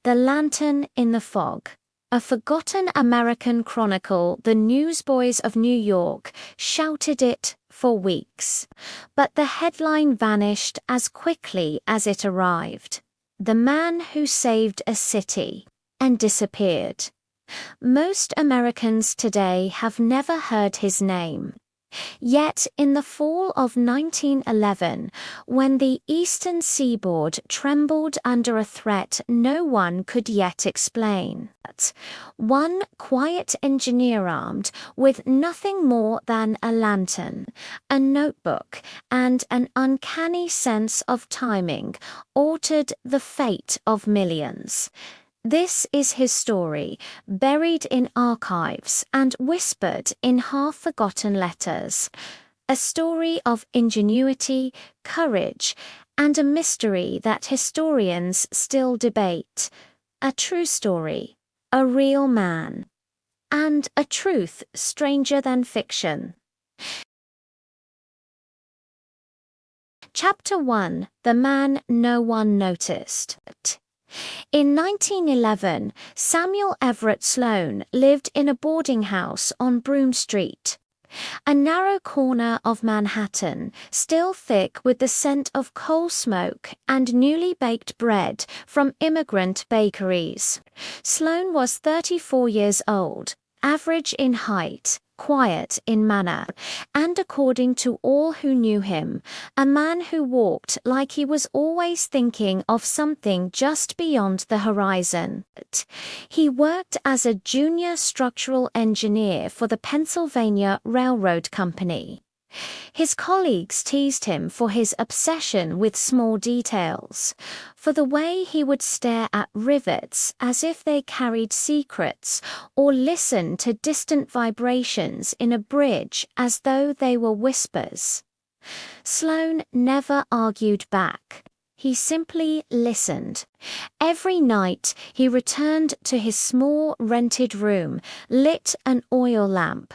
The Lantern in the Fog. A forgotten American chronicle, the Newsboys of New York shouted it for weeks. But the headline vanished as quickly as it arrived. The Man Who Saved a City, and disappeared. Most Americans today have never heard his name. Yet in the fall of 1911, when the eastern seaboard trembled under a threat no one could yet explain, one quiet engineer armed with nothing more than a lantern, a notebook, and an uncanny sense of timing altered the fate of millions. This is his story, buried in archives and whispered in half-forgotten letters. A story of ingenuity, courage, and a mystery that historians still debate. A true story, a real man, and a truth stranger than fiction. Chapter 1: The Man No One Noticed. In 1911, Samuel Everett Sloan lived in a boarding house on Broome Street, a narrow corner of Manhattan, still thick with the scent of coal smoke and newly baked bread from immigrant bakeries. Sloan was 34 years old, average in height, quiet in manner, and according to all who knew him, a man who walked like he was always thinking of something just beyond the horizon. He worked as a junior structural engineer for the Pennsylvania Railroad Company. His colleagues teased him for his obsession with small details, for the way he would stare at rivets as if they carried secrets, or listen to distant vibrations in a bridge as though they were whispers. Sloan never argued back. He simply listened. Every night he returned to his small rented room, lit an oil lamp,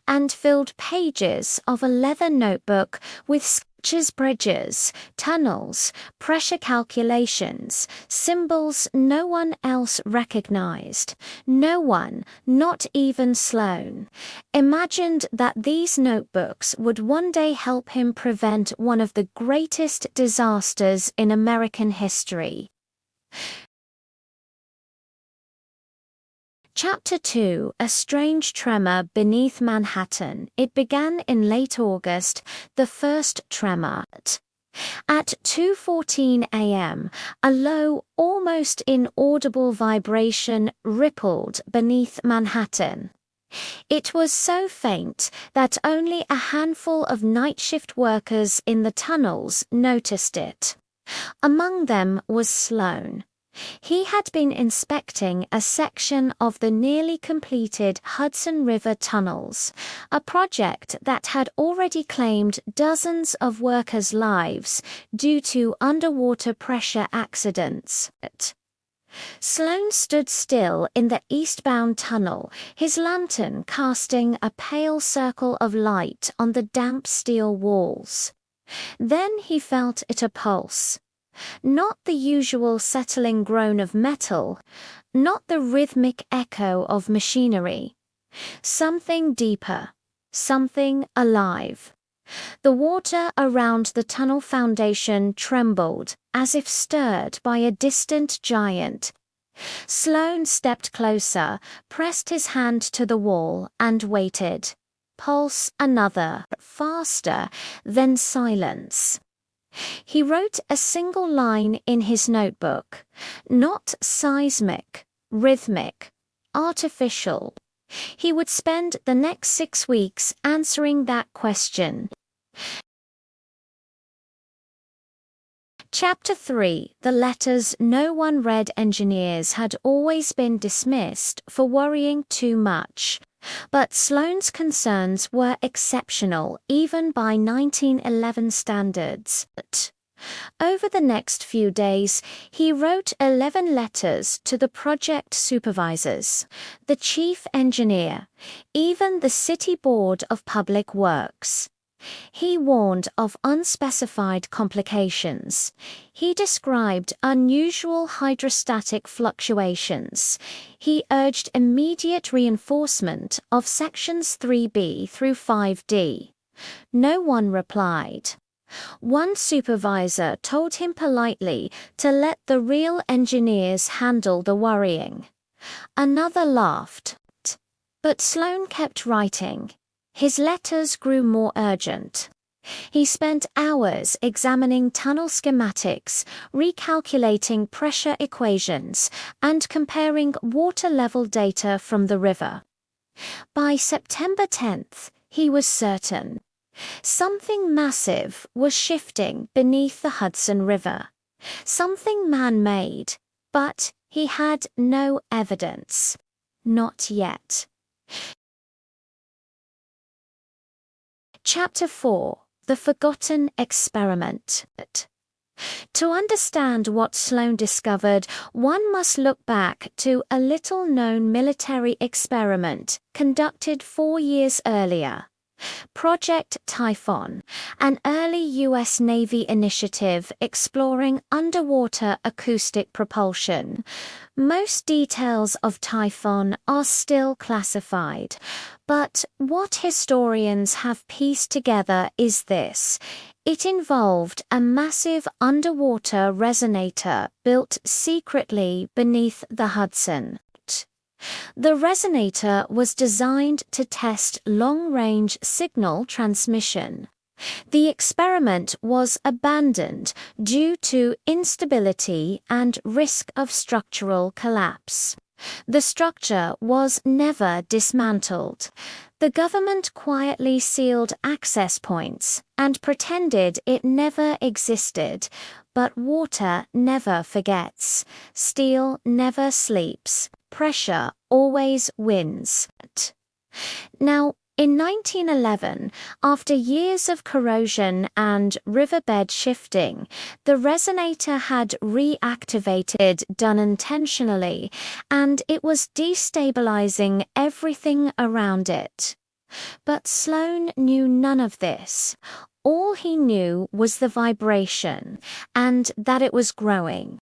and filled pages of a leather notebook with sketches, bridges, tunnels, pressure calculations, symbols no one else recognized. No one, not even Sloan, imagined that these notebooks would one day help him prevent one of the greatest disasters in American history. Chapter 2: A Strange Tremor Beneath Manhattan. It began in late August, the first tremor. At 2:14 a.m., a low, almost inaudible vibration rippled beneath Manhattan. It was so faint that only a handful of night shift workers in the tunnels noticed it. Among them was Sloan. He had been inspecting a section of the nearly completed Hudson River tunnels, a project that had already claimed dozens of workers' lives due to underwater pressure accidents. Sloan stood still in the eastbound tunnel, his lantern casting a pale circle of light on the damp steel walls. Then he felt it a pulse. Not the usual settling groan of metal, not the rhythmic echo of machinery. Something deeper, something alive. The water around the tunnel foundation trembled, as if stirred by a distant giant. Sloan stepped closer, pressed his hand to the wall, and waited. Pulse another, faster, then silence. He wrote a single line in his notebook, not seismic, rhythmic, artificial. He would spend the next 6 weeks answering that question. Chapter 3: The Letters No One Read. Engineers had always been dismissed for worrying too much. But Sloan's concerns were exceptional even by 1911 standards. Over the next few days, he wrote 11 letters to the project supervisors, the chief engineer, even the City Board of Public Works. He warned of unspecified complications. He described unusual hydrostatic fluctuations. He urged immediate reinforcement of sections 3B through 5D. No one replied. One supervisor told him politely to let the real engineers handle the worrying. Another laughed. But Sloan kept writing. His letters grew more urgent. He spent hours examining tunnel schematics, recalculating pressure equations, and comparing water level data from the river. By September 10th, he was certain. Something massive was shifting beneath the Hudson River. Something man-made, but he had no evidence. Not yet. Chapter 4: The Forgotten Experiment. To understand what Sloan discovered, one must look back to a little-known military experiment conducted 4 years earlier. Project Typhon, an early U.S. Navy initiative exploring underwater acoustic propulsion. Most details of Typhon are still classified, but what historians have pieced together is this. It involved a massive underwater resonator built secretly beneath the Hudson. The resonator was designed to test long-range signal transmission. The experiment was abandoned due to instability and risk of structural collapse. The structure was never dismantled. The government quietly sealed access points and pretended it never existed. But water never forgets. Steel never sleeps. Pressure always wins. Now, in 1911, after years of corrosion and riverbed shifting, the resonator had reactivated done intentionally, and it was destabilizing everything around it. But Sloan knew none of this. All he knew was the vibration, and that it was growing.